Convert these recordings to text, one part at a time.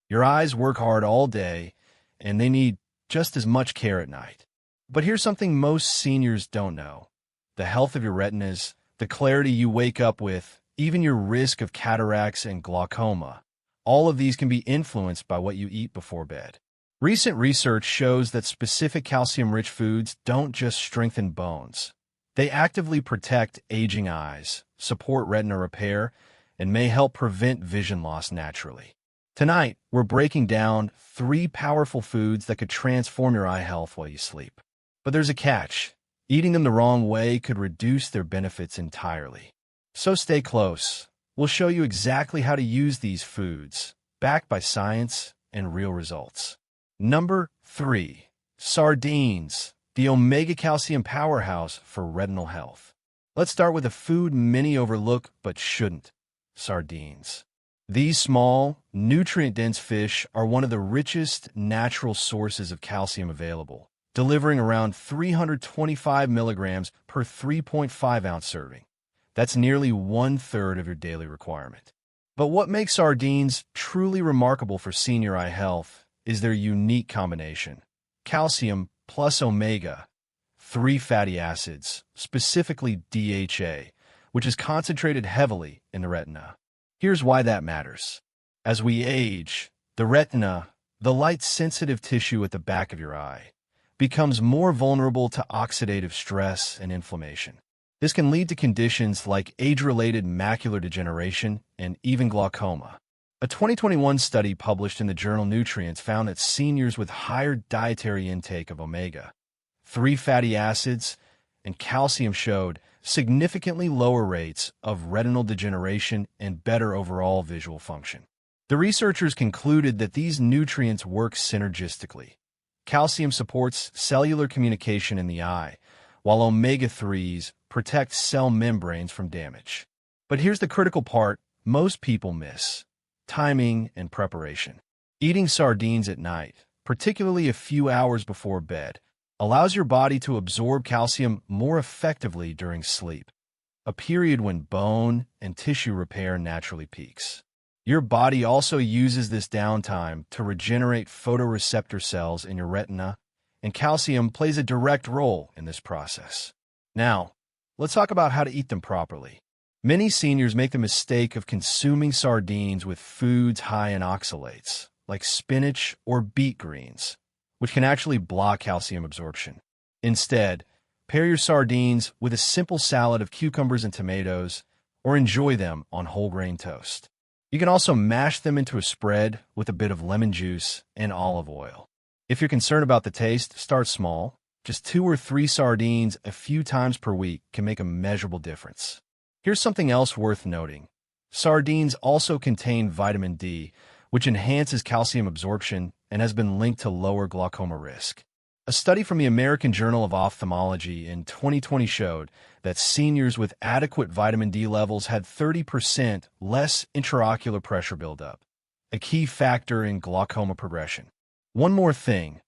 Your eyes work hard all day, and they need just as much care at night. But here's something most seniors don't know. The health of your retinas, the clarity you wake up with, even your risk of cataracts and glaucoma, all of these can be influenced by what you eat before bed. Recent research shows that specific calcium-rich foods don't just strengthen bones. They actively protect aging eyes, support retina repair, and may help prevent vision loss naturally. Tonight, we're breaking down 3 powerful foods that could transform your eye health while you sleep. But there's a catch. Eating them the wrong way could reduce their benefits entirely. So stay close. We'll show you exactly how to use these foods, backed by science and real results. Number 3. Sardines, the omega calcium powerhouse for retinal health. Let's start with a food many overlook but shouldn't: sardines. These small, nutrient-dense fish are one of the richest natural sources of calcium available, delivering around 325 milligrams per 3.5-ounce serving. That's nearly 1/3 of your daily requirement. But what makes sardines truly remarkable for senior eye health is their unique combination: calcium plus omega-3 fatty acids, specifically DHA, which is concentrated heavily in the retina. Here's why that matters. As we age, the retina, the light-sensitive tissue at the back of your eye, becomes more vulnerable to oxidative stress and inflammation. This can lead to conditions like age-related macular degeneration and even glaucoma. A 2021 study published in the journal Nutrients found that seniors with higher dietary intake of omega-3 fatty acids and calcium showed significantly lower rates of retinal degeneration and better overall visual function. The researchers concluded that these nutrients work synergistically. Calcium supports cellular communication in the eye, while omega-3s protect cell membranes from damage. But here's the critical part most people miss: timing and preparation. Eating sardines at night, particularly a few hours before bed, allows your body to absorb calcium more effectively during sleep, a period when bone and tissue repair naturally peaks. Your body also uses this downtime to regenerate photoreceptor cells in your retina, and calcium plays a direct role in this process. Now, let's talk about how to eat them properly. Many seniors make the mistake of consuming sardines with foods high in oxalates, like spinach or beet greens, which can actually block calcium absorption. Instead, pair your sardines with a simple salad of cucumbers and tomatoes, or enjoy them on whole grain toast. You can also mash them into a spread with a bit of lemon juice and olive oil. If you're concerned about the taste, start small. Just 2 or 3 sardines a few times per week can make a measurable difference. Here's something else worth noting. Sardines also contain vitamin D, which enhances calcium absorption and has been linked to lower glaucoma risk. A study from the American Journal of Ophthalmology in 2020 showed that seniors with adequate vitamin D levels had 30% less intraocular pressure buildup, a key factor in glaucoma progression. One more thing,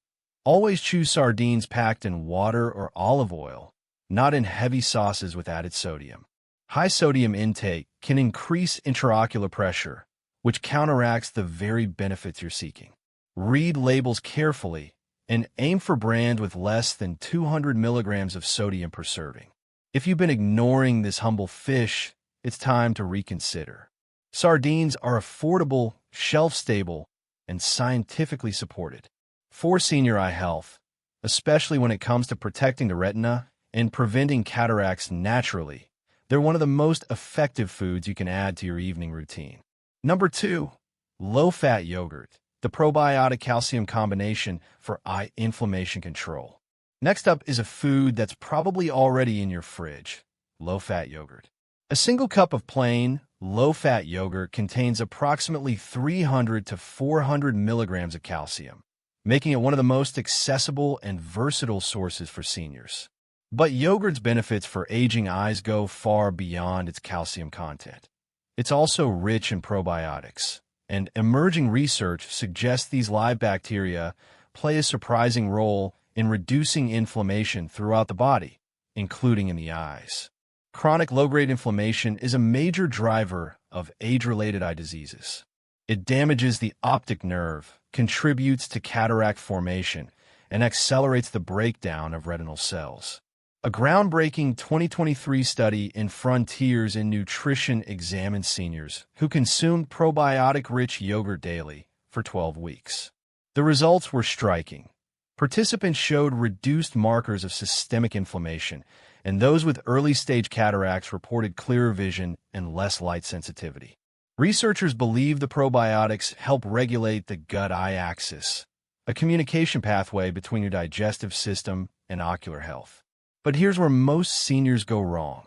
always choose sardines packed in water or olive oil, not in heavy sauces with added sodium. High sodium intake can increase intraocular pressure, which counteracts the very benefits you're seeking. Read labels carefully and aim for brands with less than 200 milligrams of sodium per serving. If you've been ignoring this humble fish, it's time to reconsider. Sardines are affordable, shelf-stable, and scientifically supported. For senior eye health, especially when it comes to protecting the retina and preventing cataracts naturally, they're one of the most effective foods you can add to your evening routine. Number 2, low-fat yogurt, the probiotic-calcium combination for eye inflammation control. Next up is a food that's probably already in your fridge: low-fat yogurt. A single cup of plain, low-fat yogurt contains approximately 300 to 400 milligrams of calcium, making it one of the most accessible and versatile sources for seniors. But yogurt's benefits for aging eyes go far beyond its calcium content. It's also rich in probiotics, and emerging research suggests these live bacteria play a surprising role in reducing inflammation throughout the body, including in the eyes. Chronic low-grade inflammation is a major driver of age-related eye diseases. It damages the optic nerve, contributes to cataract formation, and accelerates the breakdown of retinal cells. A groundbreaking 2023 study in Frontiers in Nutrition examined seniors who consumed probiotic-rich yogurt daily for 12 weeks. The results were striking. Participants showed reduced markers of systemic inflammation, and those with early-stage cataracts reported clearer vision and less light sensitivity. Researchers believe the probiotics help regulate the gut-eye axis, a communication pathway between your digestive system and ocular health. But here's where most seniors go wrong.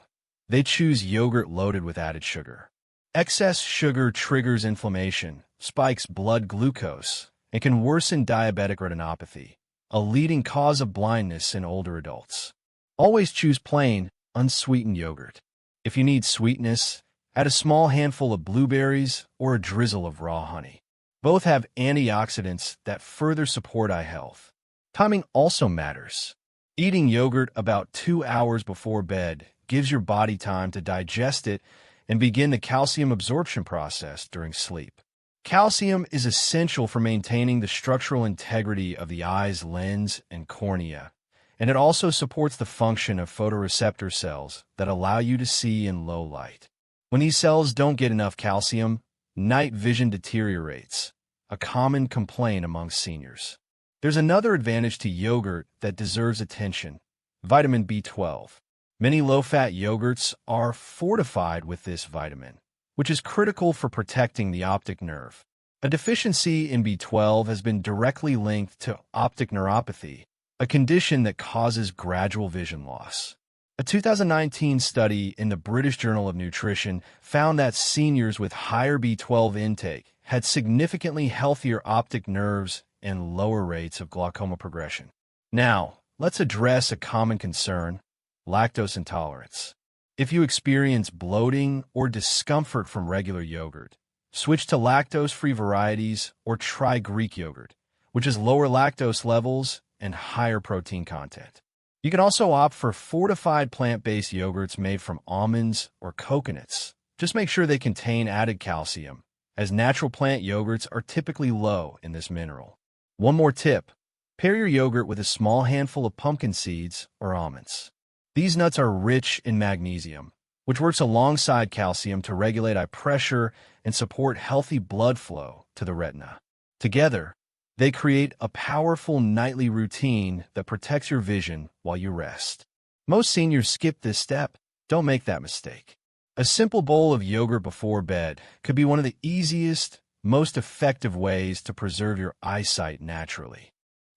They choose yogurt loaded with added sugar. Excess sugar triggers inflammation, spikes blood glucose, and can worsen diabetic retinopathy, a leading cause of blindness in older adults. Always choose plain, unsweetened yogurt. If you need sweetness, add a small handful of blueberries or a drizzle of raw honey. Both have antioxidants that further support eye health. Timing also matters. Eating yogurt about 2 hours before bed gives your body time to digest it and begin the calcium absorption process during sleep. Calcium is essential for maintaining the structural integrity of the eye's lens and cornea, and it also supports the function of photoreceptor cells that allow you to see in low light. When these cells don't get enough calcium, night vision deteriorates, a common complaint among seniors. There's another advantage to yogurt that deserves attention: vitamin B12. Many low-fat yogurts are fortified with this vitamin, which is critical for protecting the optic nerve. A deficiency in B12 has been directly linked to optic neuropathy, a condition that causes gradual vision loss. A 2019 study in the British Journal of Nutrition found that seniors with higher B12 intake had significantly healthier optic nerves and lower rates of glaucoma progression. Now, let's address a common concern: lactose intolerance. If you experience bloating or discomfort from regular yogurt, switch to lactose-free varieties or try Greek yogurt, which has lower lactose levels and higher protein content. You can also opt for fortified plant-based yogurts made from almonds or coconuts. Just make sure they contain added calcium, as natural plant yogurts are typically low in this mineral. One more tip: pair your yogurt with a small handful of pumpkin seeds or almonds. These nuts are rich in magnesium, which works alongside calcium to regulate eye pressure and support healthy blood flow to the retina. Together, they create a powerful nightly routine that protects your vision while you rest. Most seniors skip this step. Don't make that mistake. A simple bowl of yogurt before bed could be one of the easiest, most effective ways to preserve your eyesight naturally.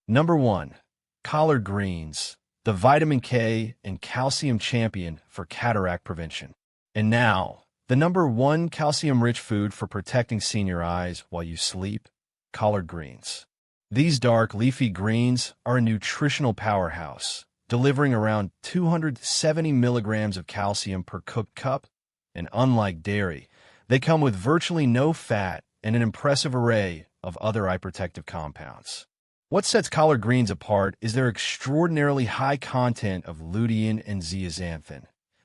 Number 1. Collard greens, the vitamin K and calcium champion for cataract prevention. And now, the number 1 calcium-rich food for protecting senior eyes while you sleep: collard greens. These dark, leafy greens are a nutritional powerhouse, delivering around 270 milligrams of calcium per cooked cup, and unlike dairy, they come with virtually no fat and an impressive array of other eye protective compounds. What sets collard greens apart is their extraordinarily high content of lutein and zeaxanthin,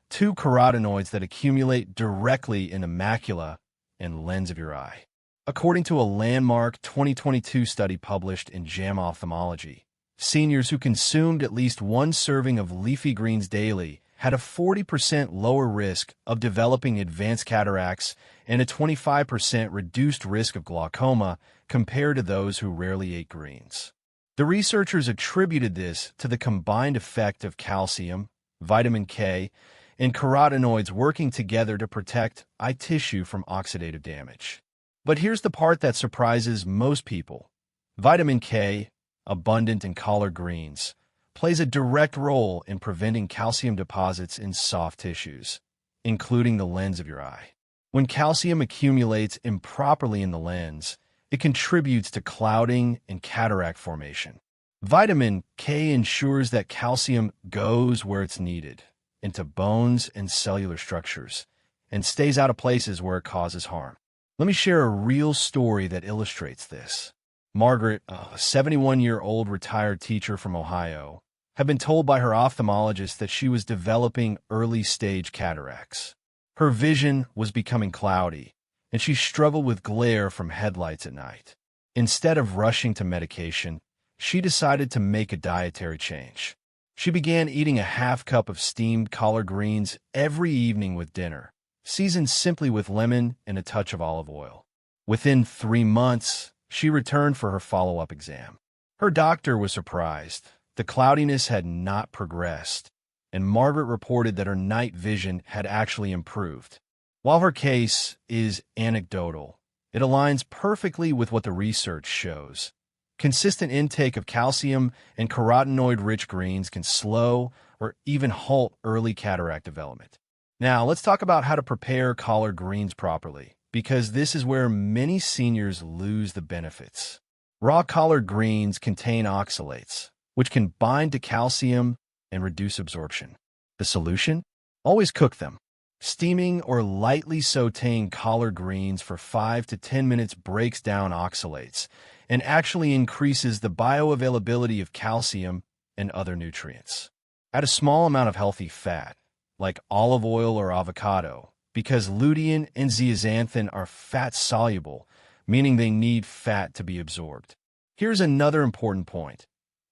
2 carotenoids that accumulate directly in the macula and lens of your eye. According to a landmark 2022 study published in JAMA Ophthalmology, seniors who consumed at least 1 serving of leafy greens daily had a 40% lower risk of developing advanced cataracts and a 25% reduced risk of glaucoma compared to those who rarely ate greens. The researchers attributed this to the combined effect of calcium, vitamin K, and carotenoids working together to protect eye tissue from oxidative damage. But here's the part that surprises most people. Vitamin K, abundant in collard greens, plays a direct role in preventing calcium deposits in soft tissues, including the lens of your eye. When calcium accumulates improperly in the lens, it contributes to clouding and cataract formation. Vitamin K ensures that calcium goes where it's needed, into bones and cellular structures, and stays out of places where it causes harm. Let me share a real story that illustrates this. Margaret, a 71-year-old retired teacher from Ohio, had been told by her ophthalmologist that she was developing early-stage cataracts. Her vision was becoming cloudy, and she struggled with glare from headlights at night. Instead of rushing to medication, she decided to make a dietary change. She began eating a half cup of steamed collard greens every evening with dinner, seasoned simply with lemon and a touch of olive oil. Within 3 months, she returned for her follow-up exam. Her doctor was surprised. The cloudiness had not progressed, and Margaret reported that her night vision had actually improved. While her case is anecdotal, it aligns perfectly with what the research shows. Consistent intake of calcium and carotenoid-rich greens can slow or even halt early cataract development. Now, let's talk about how to prepare collard greens properly, because this is where many seniors lose the benefits. Raw collard greens contain oxalates, which can bind to calcium and reduce absorption. The solution? Always cook them. Steaming or lightly sautéing collard greens for 5 to 10 minutes breaks down oxalates and actually increases the bioavailability of calcium and other nutrients. Add a small amount of healthy fat, like olive oil or avocado, because lutein and zeaxanthin are fat-soluble, meaning they need fat to be absorbed. Here's another important point.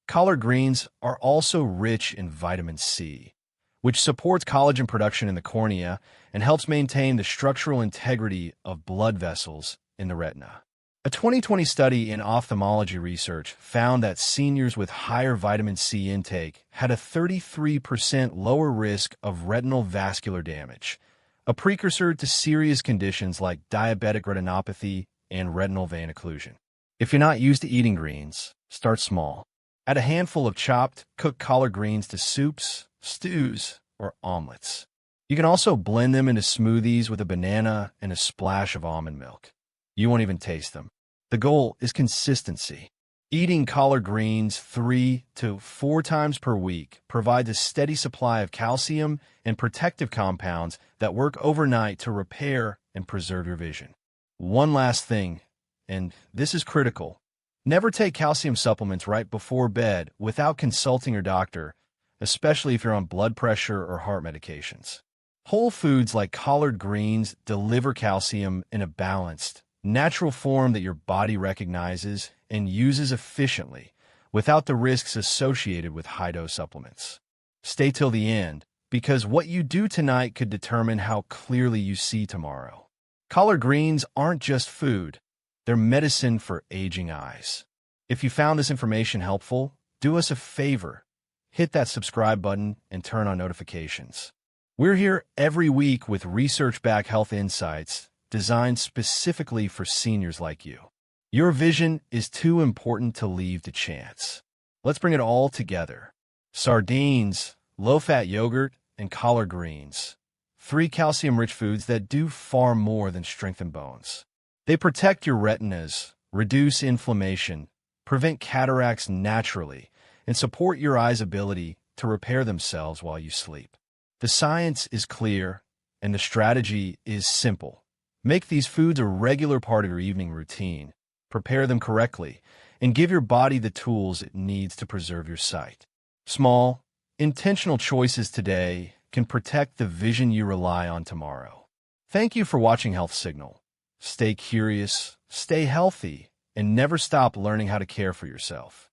Collard greens are also rich in vitamin C, which supports collagen production in the cornea and helps maintain the structural integrity of blood vessels in the retina. A 2020 study in ophthalmology research found that seniors with higher vitamin C intake had a 33% lower risk of retinal vascular damage, a precursor to serious conditions like diabetic retinopathy and retinal vein occlusion. If you're not used to eating greens, start small. Add a handful of chopped, cooked collard greens to soups, stews, or omelets. You can also blend them into smoothies with a banana and a splash of almond milk. You won't even taste them. The goal is consistency. Eating collard greens 3 to 4 times per week provides a steady supply of calcium and protective compounds that work overnight to repair and preserve your vision. One last thing, and this is critical. Never take calcium supplements right before bed without consulting your doctor, especially if you're on blood pressure or heart medications. Whole foods like collard greens deliver calcium in a balanced, natural form that your body recognizes and uses efficiently without the risks associated with high-dose supplements. Stay till the end, because what you do tonight could determine how clearly you see tomorrow. Collard greens aren't just food, they're medicine for aging eyes. If you found this information helpful, do us a favor. Hit that subscribe button and turn on notifications. We're here every week with research-backed health insights designed specifically for seniors like you. Your vision is too important to leave to chance. Let's bring it all together. Sardines, low-fat yogurt, and collard greens. 3 calcium-rich foods that do far more than strengthen bones. They protect your retinas, reduce inflammation, prevent cataracts naturally, and support your eyes' ability to repair themselves while you sleep. The science is clear, and the strategy is simple. Make these foods a regular part of your evening routine, prepare them correctly, and give your body the tools it needs to preserve your sight. Small, intentional choices today can protect the vision you rely on tomorrow. Thank you for watching Health Signal. Stay curious, stay healthy, and never stop learning how to care for yourself.